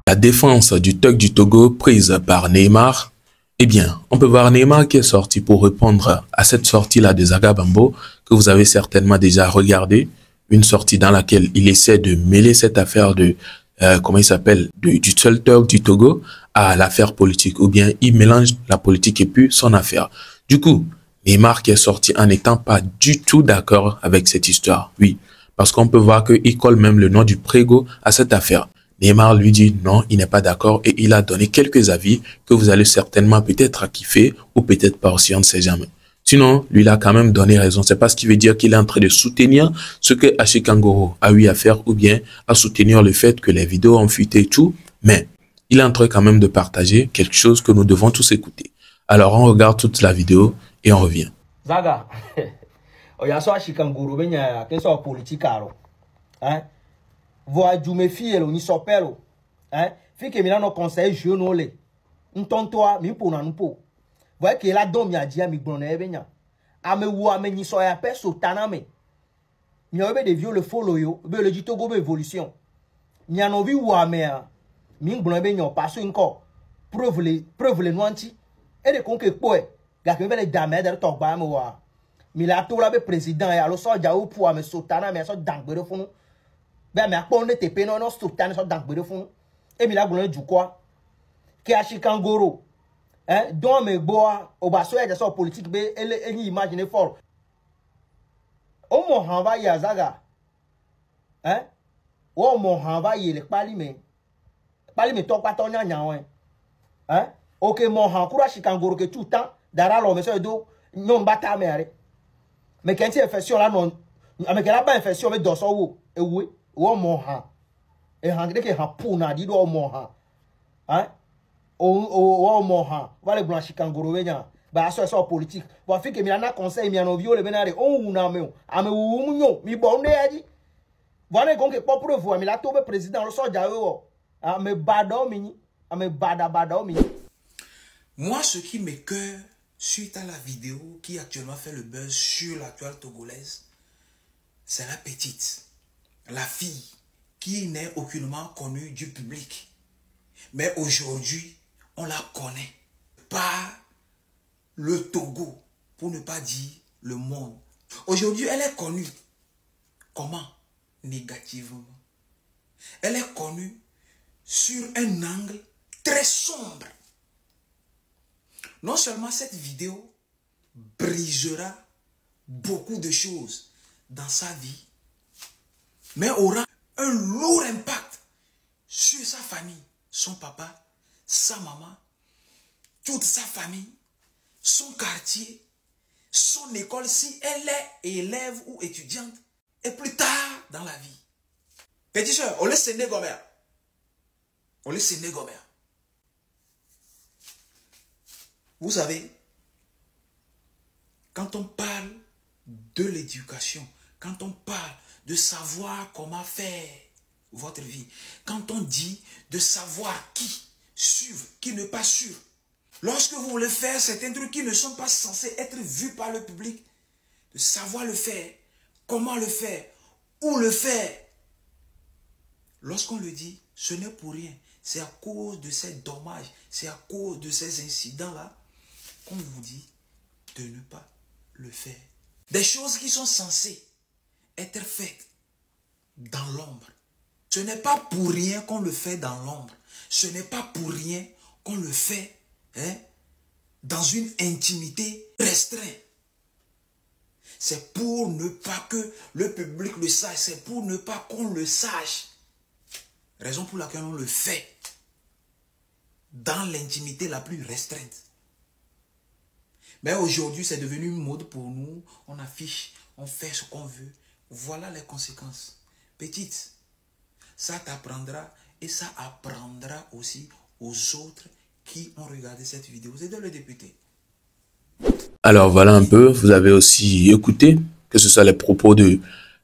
La défense du TUC du Togo prise par Neymar. Eh bien, on peut voir Neymar qui est sorti pour répondre à cette sortie-là de Zaga Bambo, que vous avez certainement déjà regardé. Une sortie dans laquelle il essaie de mêler cette affaire de, comment il s'appelle, du seul TUC du Togo à l'affaire politique. Ou bien, il mélange la politique et puis son affaire. Du coup, Neymar qui est sorti en n'étant pas du tout d'accord avec cette histoire. Oui, parce qu'on peut voir qu'il colle même le nom du Prégo à cette affaire. Neymar lui dit non, il n'est pas d'accord et il a donné quelques avis que vous allez certainement peut-être kiffer ou peut-être pas aussi, on ne sait jamais. Sinon, lui, il a quand même donné raison. C'est pas ce qui veut dire qu'il est en train de soutenir ce que Hashi Kangoro a eu à faire ou bien à soutenir le fait que les vidéos ont fuité et tout. Mais il est en train quand même de partager quelque chose que nous devons tous écouter. Alors, on regarde toute la vidéo et on revient. Zaga, il y a soit Hashi Kangoro, il y a un politique, hein? Voa jume fille lo ni sopelo fi ke mi na no conseil jeu no le ntonto a mi po na npo voa ke la dom ya dia mi gbon na ebe nya ame wu ame ni so ya pe so taname mi obe de vieux le follow yo be le jito go be évolution mi ano vi wu ame a mi gbon ebe nya passo nko preuve le nuanti e de kon ke po e ga ke be le dame de to gba me wa mi la to la be président ya lo so ja o po ame so taname so dangbere funu ben mais on était payé non sultan so dans de fond et mi la glon du quoi que Hashi Kangoro don me boa o ba so ya so politique be eni imaginer fort o mo han va ya Zaga o mo han va ye le parlement to pa to nya nya OK mo han kura Hashi Kangoro que tout temps dara lo me so do non bata mere mais quand il infection là non mais que la ba infection me do so wo ewe wo mo ha e hangre ke ha puna di do mo ha o mo ha wale blanc Hashi Kangoro wenya ba so politique wa fi ke mi na conseil mi no viole benare o una me ame wu munyo mi bo nde yaji wale gon ke po preuve mi la tobe président lo so ja wo ame bado mi ame bada mi. Moi, ce qui m'écoeure suite à la vidéo qui actuellement fait le buzz sur la toile togolaise, c'est la petite. La fille qui n'est aucunement connue du public. Mais aujourd'hui, on la connaît par le Togo, pour ne pas dire le monde. Aujourd'hui, elle est connue. Comment? Négativement. Elle est connue sur un angle très sombre. Non seulement cette vidéo brisera beaucoup de choses dans sa vie, mais aura un lourd impact sur sa famille, son papa, sa maman, toute sa famille, son quartier, son école, si elle est élève ou étudiante, et plus tard dans la vie. Petit soeur, on laisse Sénégomer. On laisse Sénégomer. Vous savez, quand on parle de l'éducation, quand on parle de savoir comment faire votre vie, quand on dit de savoir qui suivre, qui ne pas suivre, lorsque vous voulez faire certains trucs qui ne sont pas censés être vus par le public, de savoir le faire, comment le faire, où le faire. Lorsqu'on le dit, ce n'est pour rien. C'est à cause de ces dommages, c'est à cause de ces incidents-là qu'on vous dit de ne pas le faire. Des choses qui sont censées être faites dans l'ombre. Ce n'est pas pour rien qu'on le fait dans l'ombre. Ce n'est pas pour rien qu'on le fait dans une intimité restreinte. C'est pour ne pas que le public le sache. C'est pour ne pas qu'on le sache. Raison pour laquelle on le fait dans l'intimité la plus restreinte. Mais aujourd'hui, c'est devenu une mode pour nous. On affiche, on fait ce qu'on veut. Voilà les conséquences. Petite, ça t'apprendra et ça apprendra aussi aux autres qui ont regardé cette vidéo. C'est de le député. Alors voilà un peu, vous avez aussi écouté, que ce soit les propos de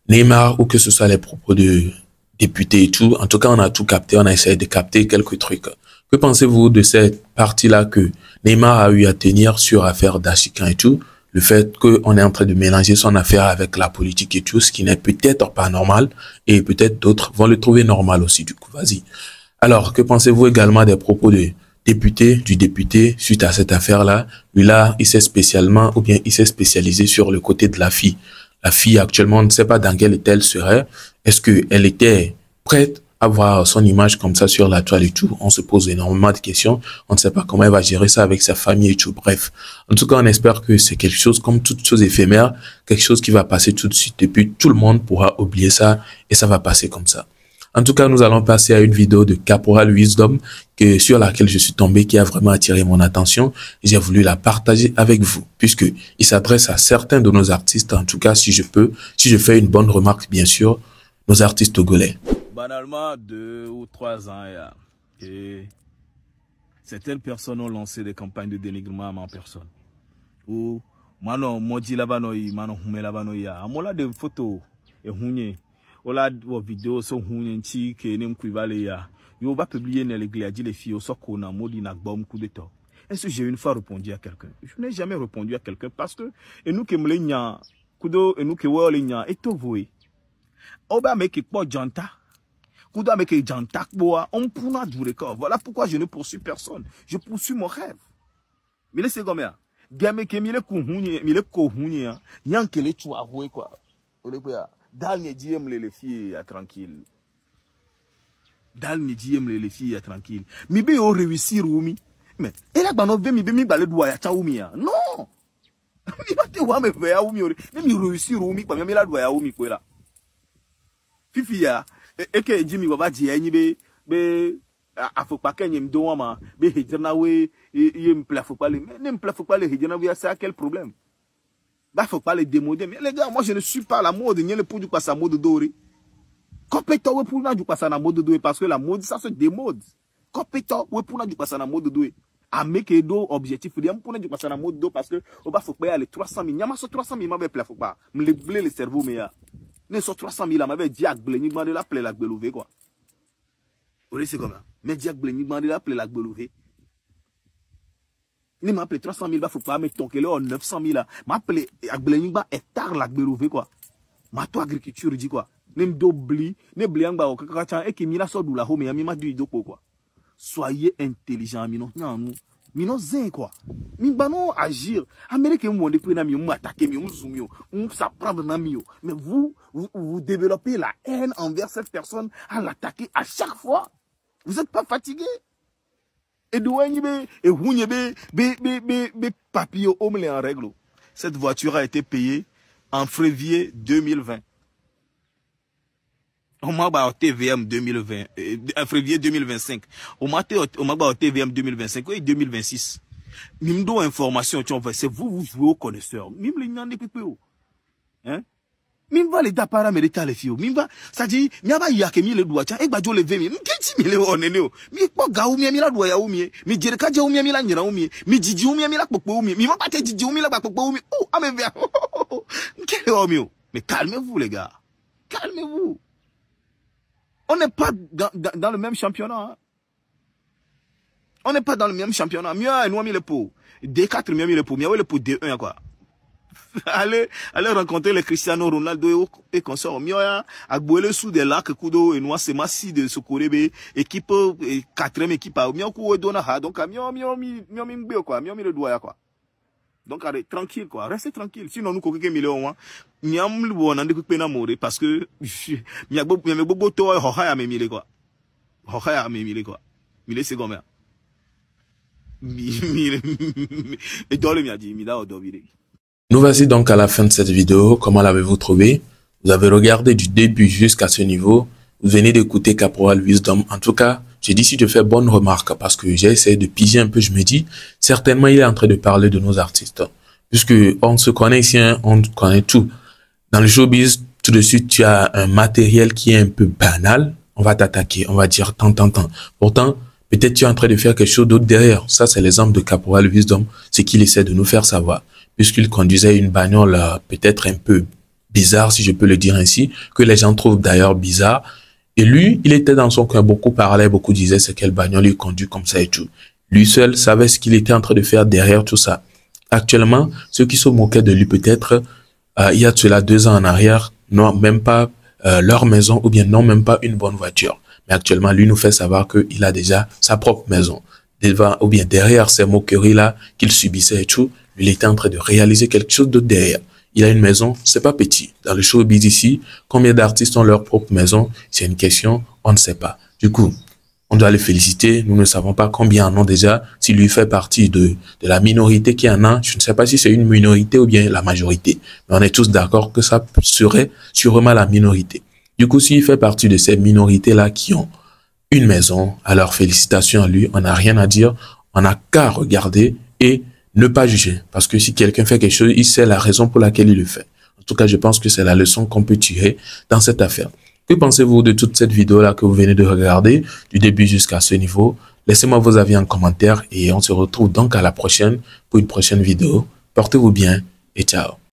Neymar ou que ce soit les propos de députés et tout. En tout cas, on a tout capté, on a essayé de capter quelques trucs. Que pensez-vous de cette partie-là que Neymar a eu à tenir sur l'affaire d'Hashi et tout? Le fait qu'on est en train de mélanger son affaire avec la politique et tout, ce qui n'est peut-être pas normal, et peut-être d'autres vont le trouver normal aussi, du coup, vas-y. Alors, que pensez-vous également des propos du député suite à cette affaire-là? Lui là, il s'est spécialement, ou bien il s'est spécialisé sur le côté de la fille. La fille actuellement, on ne sait pas dans quel état elle serait. Est-ce qu'elle était prête à voir son image comme ça sur la toile et tout? On se pose énormément de questions. On ne sait pas comment elle va gérer ça avec sa famille et tout. Bref, en tout cas, on espère que c'est quelque chose comme toute chose éphémère, quelque chose qui va passer tout de suite et puis tout le monde pourra oublier ça et ça va passer comme ça. En tout cas, nous allons passer à une vidéo de Caporal Wisdom sur laquelle je suis tombé, qui a vraiment attiré mon attention. J'ai voulu la partager avec vous, puisque il s'adresse à certains de nos artistes. En tout cas, si je fais une bonne remarque, bien sûr, nos artistes togolais. Banalement, 2 ou 3 ans, et certaines personnes ont lancé des campagnes de dénigrement à ma personne. Ou, moi, dit là-bas, là des photos, et ola vidéo so hunenti ke nem kuivale ya yo va publier dans l'église les filles so kona modi na bom coup de temps. Est-ce que j'ai une fois répondu à quelqu'un? Je n'ai jamais répondu à quelqu'un parce que et nous que mlenya kudo et nous que wolenya et to voé oba make po janta kudo make janta boa on puna du record. Voilà pourquoi je ne poursuis personne, je poursuis mon rêve. Mais laissez comme ça game ke mile ko hunye nyankele tu avoué quoi Dal ne diem les filles tranquille. Dal ne diem les filles tranquille. Mi be o réussir oumi. Mais et là bano be mi be mi balé doa ya cha oumi ya. Non. Mi ba te wa me ve ya oumi ori. Mi réussir oumi pa mi la doa ya oumi ko la. Fifi ya e ke jimi baba ji ya nyi be afokpa ke nyem do ma be hejana we ye mpla fokpa le. Ne mpla fokpa le hejana we ça quel problème? Bah, faut pas les démoder. Mais les gars, moi, je ne suis pas à la mode. Il y a le pour du quoi sa mode doré. Compétent, pour du quoi ça na mode doré. Parce que la mode, ça se démode. Compétent, pour du quoi ça na mode doré. À mettre do objectif. Il y a pour du quoi ça na mode doré. Parce que, on va faut payer les 300 000. Il y a ma 300 000, m'avait plaît, faut pas. Me les blé le cerveau, mais ya. Ne so 300 000, m'avait diag blé, ni demandé la plaie la gbelouvé, quoi. Vous voyez, c'est comme ça. Mais diag blé, ni demandé la plaie la gbelouvé. Ni m'a appelé 300 000, faut pas mettre ton kele en 900 000 là. M'a appelé Agbelenigba hectare la gbelouvé quoi. Ma to agriculture dit quoi. Nem dobli, ne bliangba o kakachan et qui mila so dou la ho mais ma du doko quoi. Soyez intelligent mino. Non, mino zen quoi. Mi bano agir. Amérique mo depuis na mi mo attaquer mi mo zoom on s'apprendre na mi. Mais vous développez la haine envers cette personne à l'attaquer à chaque fois. Vous êtes pas fatigué? Et papier en règle. Cette voiture a été payée en février 2020. On m'a ba TVM 2020, en février 2025. On m'a ba TVM 2025 et 2026. Mimdo information, c'est vous jouez au connaisseur. Mim les nyande pepeo. Hein? Mimba les dapara mérita les filles. Mimba, ça dit, nyaba yake mi le doua tiens, et bajo le vemi. M'keti mi le oneneo. Mi po gaou mi la doua ya oumi. Mi jereka ja oumi la nyera oumi. Mi didi oumi la popo oumi. Mi va pas te didi oumi la popo oumi. Oh, ame via. Quel oumi. Mais calmez-vous les gars. Calmez-vous. On n'est pas dans le même championnat. Hein. On n'est pas dans le même championnat. Mieux nous mi le pot. D4 mieux mi le pot. Mieux le pot D1 quoi. allez rencontrer les Cristiano Ronaldo et consorts. Mioya, Agbouele sous des lacs, Kudo, et Noa, c'est Massi de Sokorebe, équipe, 4e équipe, Mio Kou Donaha, donc, Mio quoi, Mio le doigt, quoi. Donc, allez, tranquille, quoi, restez tranquille. Sinon, nous, Koké Million, Miam le bon, on a des coups de parce que, Mia Bobo Toa, Hohaya, Mimile, quoi. Hohaya, Mimile, quoi. Mille secondes, et dans le mia dit, Mida, Odovide. Nous voici donc à la fin de cette vidéo. Comment l'avez-vous trouvé? Vous avez regardé du début jusqu'à ce niveau. Vous venez d'écouter Caporal Wisdom. En tout cas, j'ai dit si je fais bonne remarque parce que j'ai essayé de piger un peu. Je me dis, certainement, il est en train de parler de nos artistes. Puisque on se connaît ici, hein, on connaît tout. Dans le showbiz, tout de suite, tu as un matériel qui est un peu banal. On va t'attaquer, on va dire tant. Pourtant, peut-être tu es en train de faire quelque chose d'autre derrière. Ça, c'est l'exemple de Caporal Wisdom. C'est qu'il essaie de nous faire savoir. Puisqu'il conduisait une bagnole peut-être un peu bizarre, si je peux le dire ainsi, que les gens trouvent d'ailleurs bizarre. Et lui, il était dans son coin, beaucoup parlaient, beaucoup disaient c'est quelle bagnole il conduit comme ça et tout. Lui seul savait ce qu'il était en train de faire derrière tout ça. Actuellement, ceux qui se moquaient de lui peut-être, il y a de cela 2 ans en arrière, n'ont même pas leur maison ou bien n'ont même pas une bonne voiture. Mais actuellement, lui nous fait savoir qu'il a déjà sa propre maison. Devant, ou bien derrière ces moqueries-là qu'il subissait et tout, lui, il était en train de réaliser quelque chose d'autre derrière. Il a une maison, c'est pas petit. Dans le showbiz ici, combien d'artistes ont leur propre maison? C'est une question, on ne sait pas. Du coup, on doit le féliciter. Nous ne savons pas combien en ont déjà. S'il lui fait partie de la minorité qui en a, je ne sais pas si c'est une minorité ou bien la majorité. Mais on est tous d'accord que ça serait sûrement la minorité. Du coup, s'il fait partie de ces minorités-là qui ont une maison, alors félicitations à lui. On n'a rien à dire. On n'a qu'à regarder et ne pas juger. Parce que si quelqu'un fait quelque chose, il sait la raison pour laquelle il le fait. En tout cas, je pense que c'est la leçon qu'on peut tirer dans cette affaire. Que pensez-vous de toute cette vidéo-là que vous venez de regarder, du début jusqu'à ce niveau? Laissez-moi vos avis en commentaire et on se retrouve donc à la prochaine pour une prochaine vidéo. Portez-vous bien et ciao.